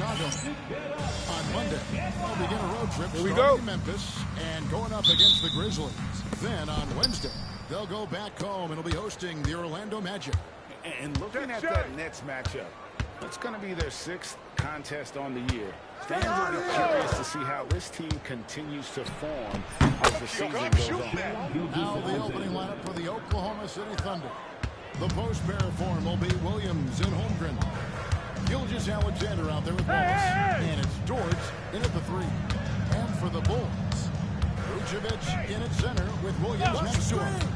Chicago. On Monday, they'll begin a road trip starting in Memphis and going up against the Grizzlies. Then on Wednesday, they'll go back home and will be hosting the Orlando Magic. And looking at that Nets matchup, it's going to be their 6th contest on the year. Fans will be curious to see how this team continues to form as the season goes on. Now the opening lineup for the Oklahoma City Thunder. The post pair form will be Williams and Holmgren. Gilgeous-Alexander out there with Wallace. And it's George in at the 3. And for the Bulls, Vucevic in at center with Williams next to him.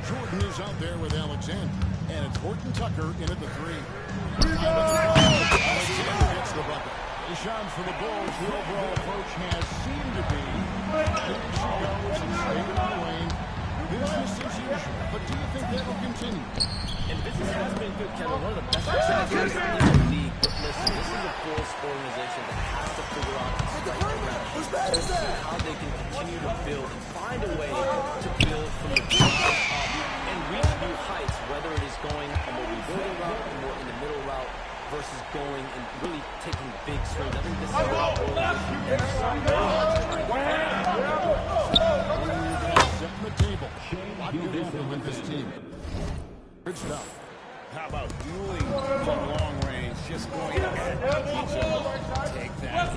Jordan is out there with Alexander. And it's Horton Tucker in at the 3. Alexander gets the bucket. The shot for the Bulls. The overall approach has seemed to be here she goes and staying in the lane. Business as usual. But do you think that will continue? And business has been good, Kevin. One of the best percentages in the league. But listen, this is a Bulls organization that has to figure out how they can continue to build and find a way to build from the ground up and reach new heights, whether it is going on the rebuilding route or more in the middle route versus going and really taking big swings. I think this is about setting the table. What could happen with this team? Good stuff. How about dueling from long range, just going at each other. Take that.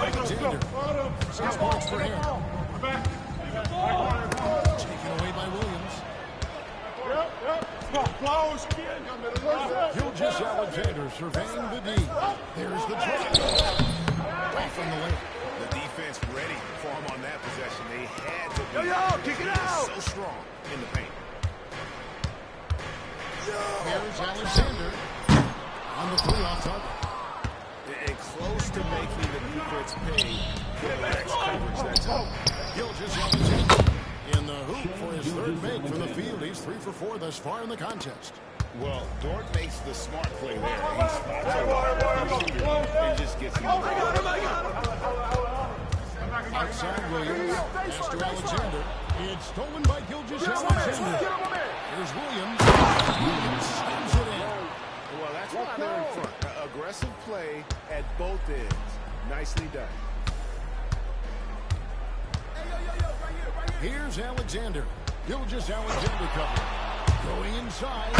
Alexander. 6 points for him. Taken away by Williams. Gilgeous-Alexander surveying the D. There's the drive. Right from the lane. The defense ready for him on that possession. They had to be. Kick it out. So strong in the paint. Here's Alexander on the 3 off target. And close to making the defense pay for the next coverage that time. Gilgeous-Alexander in the hoop for his 3rd make from the field. He's 3 for 4 thus far in the contest. Well, Dort makes the smart play there. He spots a shooter and just gets him. Outside Williams. Pass to Alexander. It's stolen by Gilgeous-Alexander. Here's Williams. Williams slams it in. Well, that's why they're in front. Aggressive play at both ends. Nicely done. Here's Alexander. Gilgeous-Alexander cover. Going inside.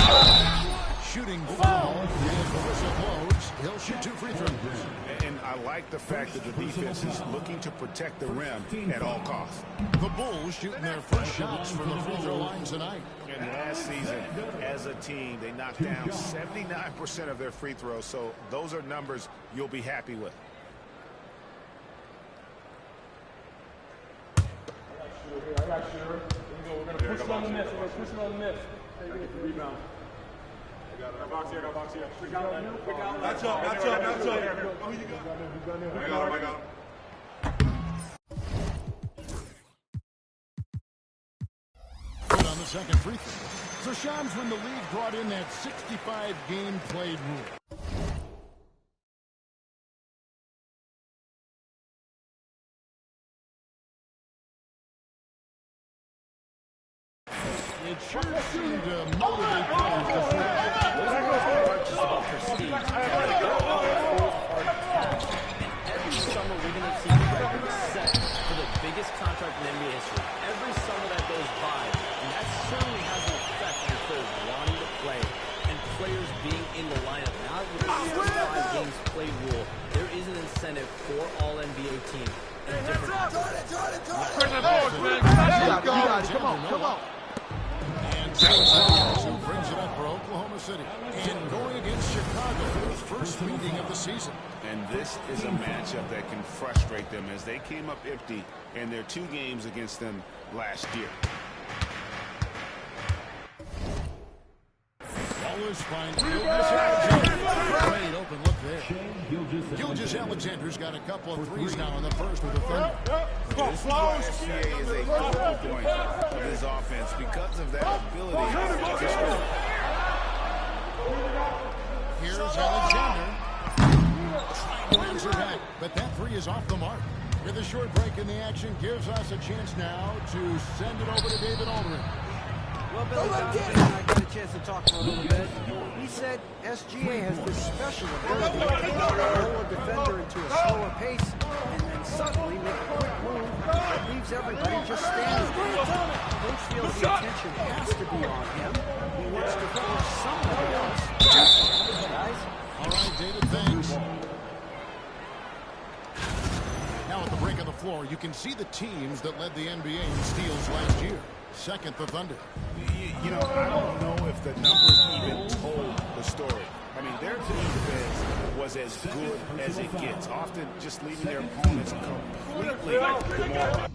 Shooting foul. And the whistle blows. He'll shoot 2 free throws. And I like the fact that the defense is looking to protect the rim at all costs. The Bulls shooting their first shots from the free throw line tonight. And last season, as a team, they knocked down 79% of their free throws. So those are numbers you'll be happy with. I got sure. We're going to push it on the miss. We're going to push it on the miss. Get the rebound. Got box here, got box here. That's up, that's up, that's up. Who you got? I got him. Good on the second free throw. So Shams, when the league brought in that 65 game played rule. It sure seemed to motivate players to play. Just about prestige. Every summer we're going to see records set for the biggest contract in NBA history. Every summer that goes by, and that certainly has an effect on players wanting to play and players being in the lineup. Now with the 65 games played rule, there is an incentive for all NBA teams. Come on. And so brings it up for Oklahoma City. And going against Chicago for the first meeting of the season. And this is a matchup that can frustrate them as they came up empty in their 2 games against them last year. Wallace finds Gilgeous-Alexander. Great open look there. Gilgeous-Alexander's got a couple of threes now in the first with the Thunder. This is why SGA is a focal point of his offense because of that ability to score. Here's Alexander. Trying to answer back, but that 3 is off the mark. With a short break in the action, gives us a chance now to send it over to David Aldridge. Well, Billy Donovan and I got a chance to talk for a little bit. He said SGA has this special ability to roll a defender into a slower pace and then suddenly make a quick move that leaves everybody just standing there. Coach feels the attention has to be on him. He wants to force somebody else. Guys? All right, David, thanks. Now at the break of the floor, you can see the teams that led the NBA in steals last year. Second, the Thunder. You know, I don't know if the numbers even told the story. I mean, their team defense was as good as it gets, often just leaving their opponents completely demoralized.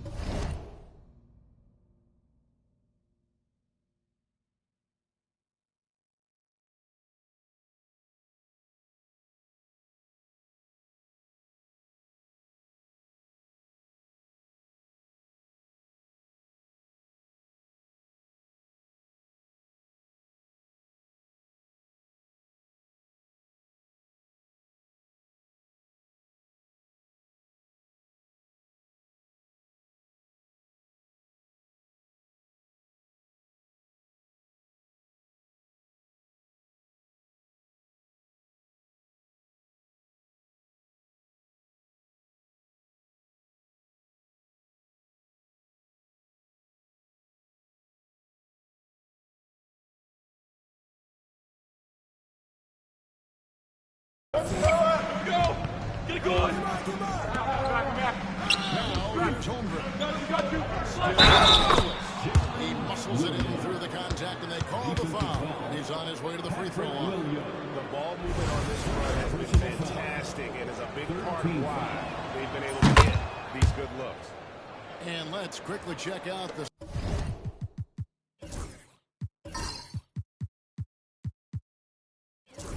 Let's go! Get it going! Now, it's Holmgren. Got you! He muscles it in through the contact, and they call the foul. He's on his way to the free throw line. The ball movement on this run has been fantastic and is a big part of why they've been able to get these good looks. And let's quickly check out the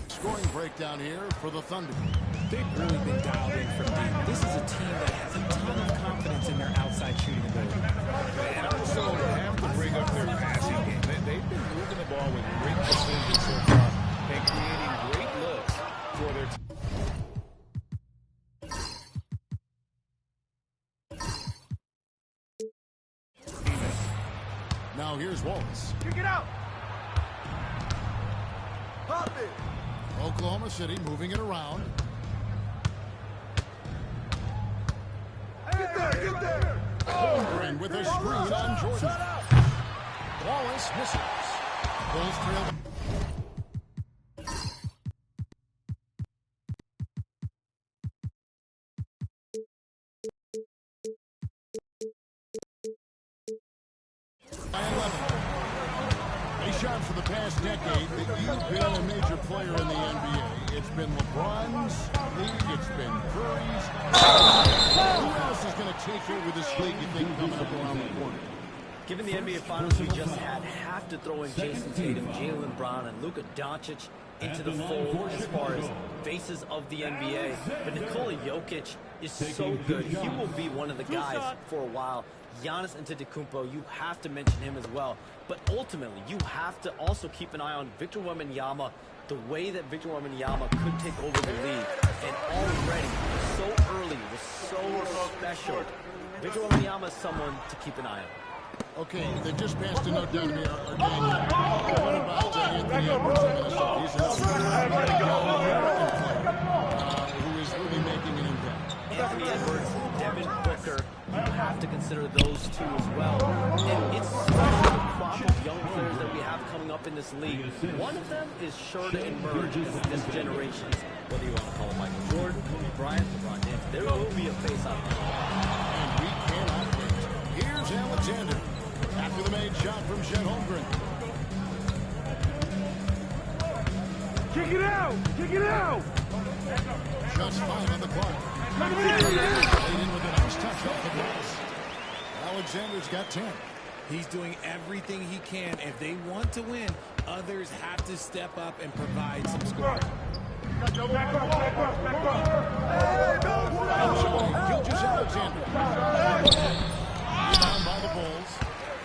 scoring breakdown here for the Thunder. They've really been dialed in from deep. This is a team that has a ton of confidence in their outside shooting ability. And also have to bring up their passing game. They've been moving the ball with great precision so far and creating great looks for their team. Now here's Wallace. Kick it out! Pop it! Oklahoma City moving it around. Get there! Holmgren with a screen on Jordan. Wallace misses. Bulls trail. Shot for the past decade that you've been a major player in the NBA. It's been LeBron's league. It's been Curry's. Who else is going to take over this league, you think, coming up around the corner? Given the NBA Finals we just had, have to throw in Jason Tatum, Jaylen Brown, and Luka Doncic into the fold as far as faces of the NBA. But Nikola Jokic is so good. He will be one of the guys for a while. Giannis Antetokounmpo, you have to mention him as well. But ultimately, you have to also keep an eye on Victor Wembanyama, the way that Victor Wembanyama could take over the league. And already, so early, was so special. Victor Wembanyama is someone to keep an eye on. Okay, they just passed a note down to me, or Daniel. What about Anthony Edwards in Minnesota? He's who is really making an impact. Anthony Edwards, Devin Booker, you have to consider those two as well. And it's such a crop of young players that we have coming up in this league. One of them is sure to emerge as this generation's, whether you want to call him Michael Jordan, Kobe Bryant, LeBron James, there will be a face-off. And we cannot wait. Here's Alexander. After the made shot from Chet Holmgren. Kick it out! Kick it out! Just 5 on the clock. Played in with a nice touch off the glass. Alexander's got 10. He's doing everything he can. If they want to win, others have to step up and provide some scoring. Back up! Gilgeous Alexander. Rebound by the Bulls.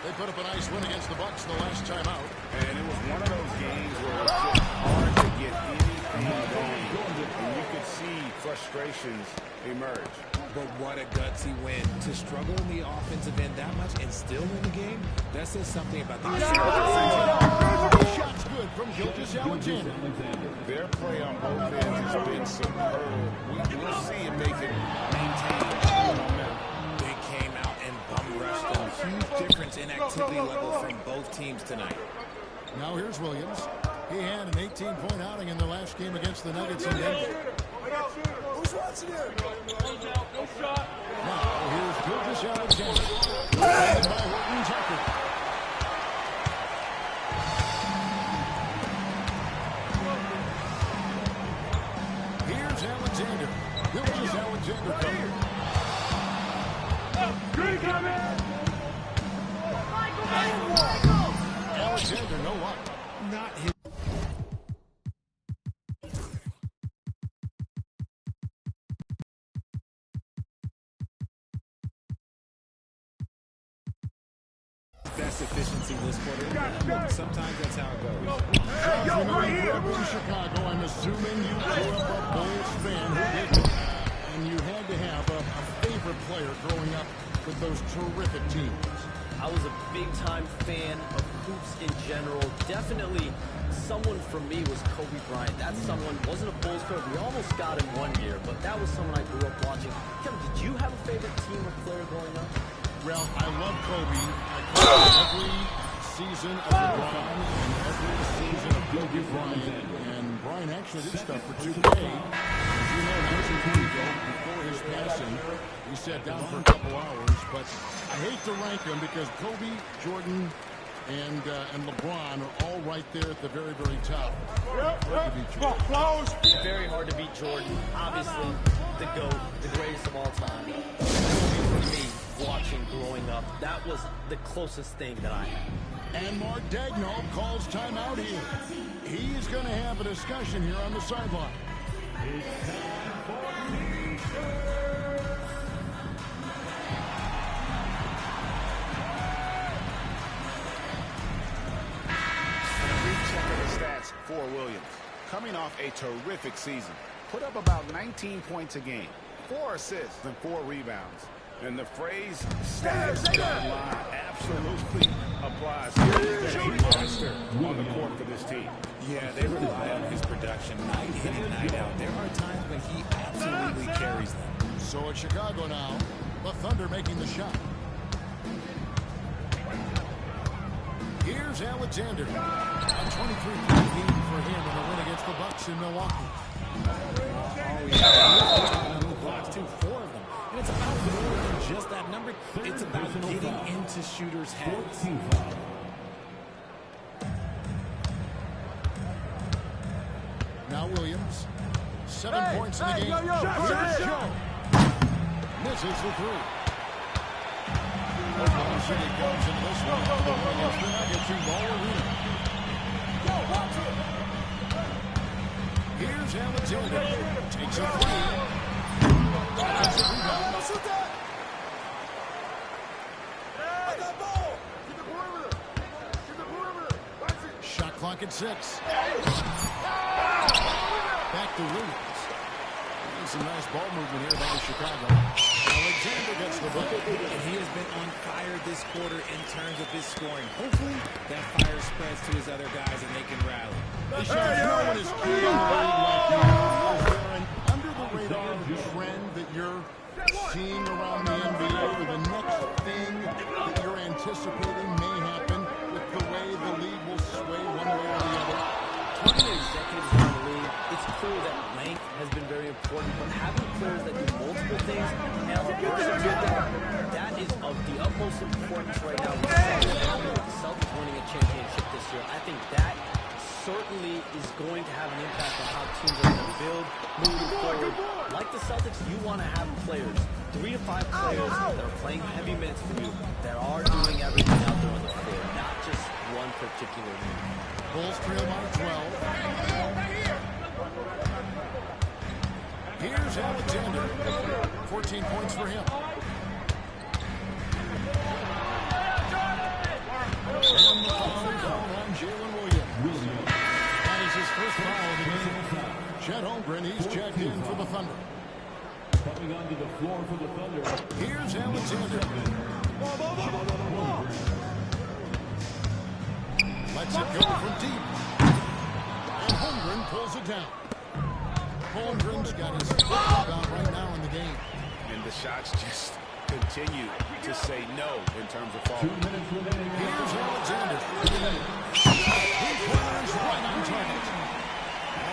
They put up a nice win against the Bucks the last time out. And it was one of those games where it was just hard to get anything going. And you could see frustration frustrations emerge. But what a gutsy win. To struggle in the offensive end that much and still win the game, that says something about the Shots good from Gilgeous-Alexander. Their play on both ends has been superb. We'll see if they can maintain the momentum. They came out and bum rushed them. Huge difference in activity level from both teams tonight. Now here's Williams. He had an 18-point outing in the last game against the Nuggets in Denver. Who's watching here? No shot. Now here's Gilgeous-Alexander. Defended by Horton Tucker. Here's Alexander. Gilgeous-Alexander coming. Green coming. Alexander, no luck. Not his. Best efficiency this quarter. Look, sometimes that's how it goes. Hey, yo, right here. In Chicago, I'm assuming you grew up a Bulls fan who didn't. And you had to have a favorite player growing up with those terrific teams. I was a big-time fan of hoops in general. Definitely someone for me was Kobe Bryant. That someone wasn't a Bulls player. We almost got him one year, but that was someone I grew up watching. Kevin, did you have a favorite team or player growing up? Well, I love Kobe. I covered every season of LeBron and every season of Kobe Bryant. And Bryant actually did stuff for 2K. As you know, not too long ago, before his passing, he sat down for a couple hours. But I hate to rank them because Kobe, Jordan, and LeBron are all right there at the very, very top. Very hard to beat Jordan. Obviously, the GOAT, the greatest of all time. For me, watching growing up, that was the closest thing that I had. And Mark Daigneault calls timeout here. He's going to have a discussion here on the sideline. For Williams, coming off a terrific season, put up about 19 points a game, 4 assists and 4 rebounds. And the phrase stats don't lie absolutely applies. He's a monster on the court for this team. Yeah, they rely on his production night in and night out. There are times when he absolutely carries them. So at Chicago now, the Thunder making the shot. Here's Alexander. A 23-point game for him in the win against the Bucks in Milwaukee. Oh, yeah. Blocks, too, 4 of them. And it's about more than just that number. It's about getting into shooters' heads. Now Williams. 7 points in the game. Shot. Misses the 3. Oklahoma City comes in this one. The win against the Nuggets in Ball Arena. Here's Alexander. Takes a 3. Offensive rebound. Shot clock at 6. Back to Williams. Some nice ball movement here by Chicago. Alexander gets the bucket. And he has been on fire this quarter in terms of his scoring. Hopefully, that fire spreads to his other guys and they can rally. The shot throw is key in the league right now. Is there an under-the-radar trend that you're seeing around the NBA, or the next thing that you're anticipating may happen with the way the league will sway one way or the other? 20 executives in the league, it's clear that length has been very important, but having players that do multiple things and are very good at that is of the utmost importance right now. With the Celtics winning a championship this year, I think that certainly is going to have an impact on how teams are going to build moving forward. Like the Celtics, you want to have players, 3 to 5 players that are playing heavy minutes for you, that are doing everything out there on the floor, not just one particular move. Bulls trail by 12. Here's Alexander. 14 points for him. And the foul called on Jalen Williams. That is his first foul of the game. Chet Holmgren, he's checked in for the Thunder. Coming onto the floor for the Thunder. Here's Alexander. Lets it go from deep. And Holmgren pulls it down. Holmgren's got his foot about right now in the game. And the shots just continue to say no in terms of falling. 2 minutes remaining. Here's Alexander. Three-pointers right on target.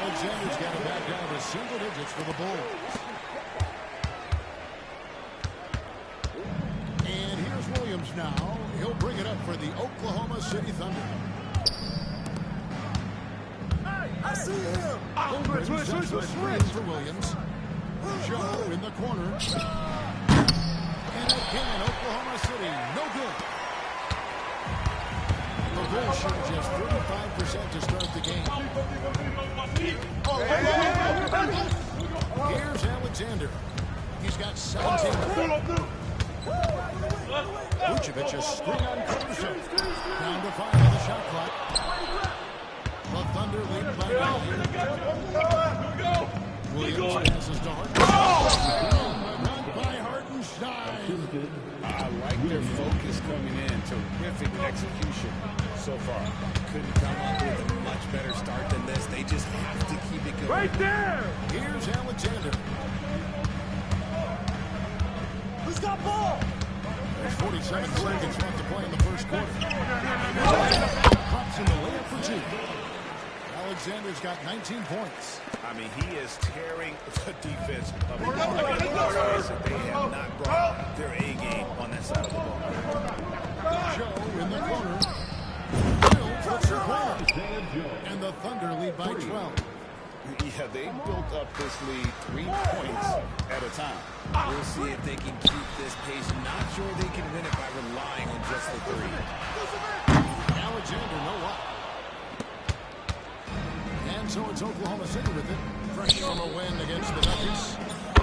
Alexander's got it back down to single digits for the Bulls. And here's Williams now. He'll bring it up for the Oklahoma City Thunder. I see him. Holmgren sets the screen for Williams. Joe in the corner. And again, Oklahoma City, no good. The Bulls shoot just 35% to start the game. Here's Alexander. He's got 17. Vucevic a screen on Caruso. Down to 5 on the shot clock. The Thunder lead by 9. Williams passes to Hartenstein. Not by Hartenstein. I like their focus coming in. Terrific execution so far. Couldn't come up with a much better start than this. They just have to keep it going. Right there. Here's Alexander. Who's got ball? There's 47 seconds left to play in the first quarter. Pops in the layup for 2. Alexander's got 19 points. I mean, he is tearing the defense up. They have not brought their A game on that side of the ball. Joe in the corner. Will puts the corner. And the Thunder lead by 12. Yeah, they built up this lead 3 points at a time. We'll see if they can keep this pace. Not sure they can win it by relying on just the 3. Alexander, no luck. And so it's Oklahoma City with it. Fresh from a win against the Nuggets.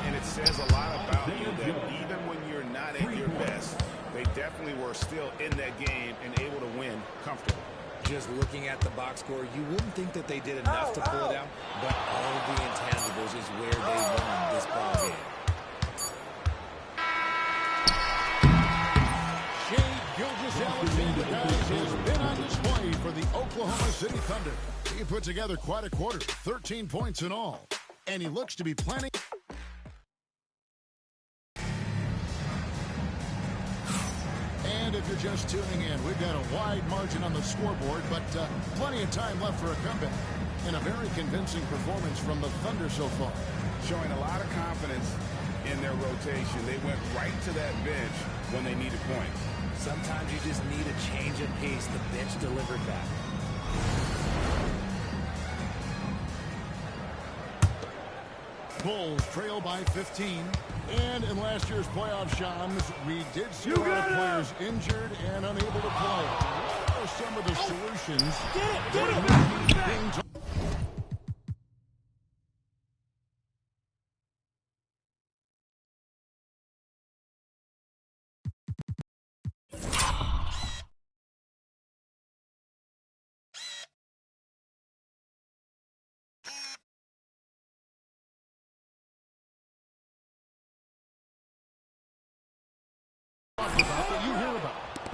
And it says a lot about you that even when you're not at your best, they definitely were still in that game and able to win comfortably. Just looking at the box score, you wouldn't think that they did enough to pull it out, but all of the intangibles is where they won this ball game. Shai Gilgeous-Alexander, guys, has been on display for the Oklahoma City Thunder. He put together quite a quarter, 13 points in all. And he looks to be planning. And if you're just tuning in, we've got a wide margin on the scoreboard, but plenty of time left for a comeback. And a very convincing performance from the Thunder so far. Showing a lot of confidence in their rotation. They went right to that bench when they needed points. Sometimes you just need a change of pace. The bench delivered that. Bulls trail by 15. And in last year's playoff, Shams, we did see a lot of players injured and unable to play. What are some of the solutions?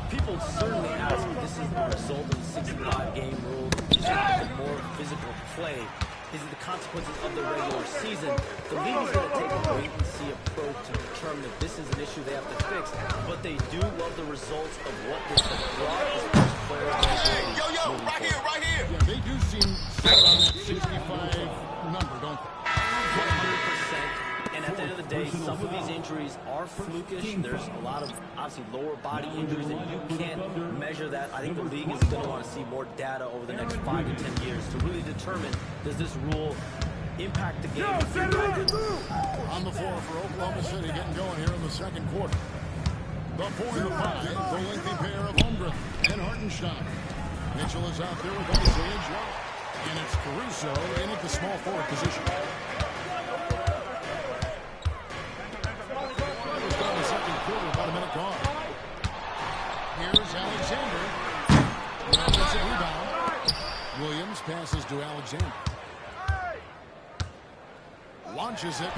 People certainly ask if this is the result of the 65-game rule. Is it the more physical play? Is it the consequences of the regular season? The league is going to take a wait-and-see approach to determine if this is an issue they have to fix. But they do love the results of what this has brought as far as players. Hey, right here. Yeah, they do seem set on that 65 number, don't they? 100%. And at the end of the day, some of these injuries are flukish. There's a lot of, obviously, lower body injuries, and you can't measure that. I think the league is going to want to see more data over the next 5 to 10 years to really determine, does this rule impact the game? On the floor for Oklahoma City, getting going here in the second quarter. The 4 and the 5, the lengthy pair of Holmgren and Hartenstein. Mitchell is out there with Isaiah Joe. And it's Caruso in at the small forward position. About a minute gone. Here's Alexander. Gets a rebound. Williams passes to Alexander. Launches it.